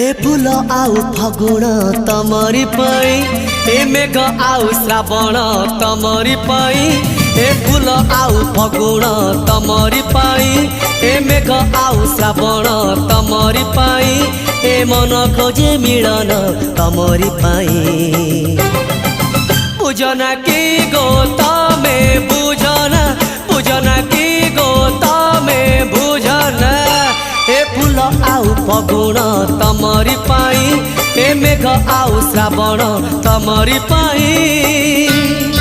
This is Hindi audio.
हे फूल आउ फगुण तमरी पाई, हे मेघ आउ श्रावण तमरी पाई। हे फूल आउ फगुण तमरी पाई, हे मेघ आउ श्रावण तमरी पाई। हे मन खोजे मिलन तमरी पाई। पूजना की गो तमे बुझना, पूजना की गो तमे बुझना। हे फूल आउ फगुण तमरी पाई, हे मेघ आउ श्रावण तमरी पाई।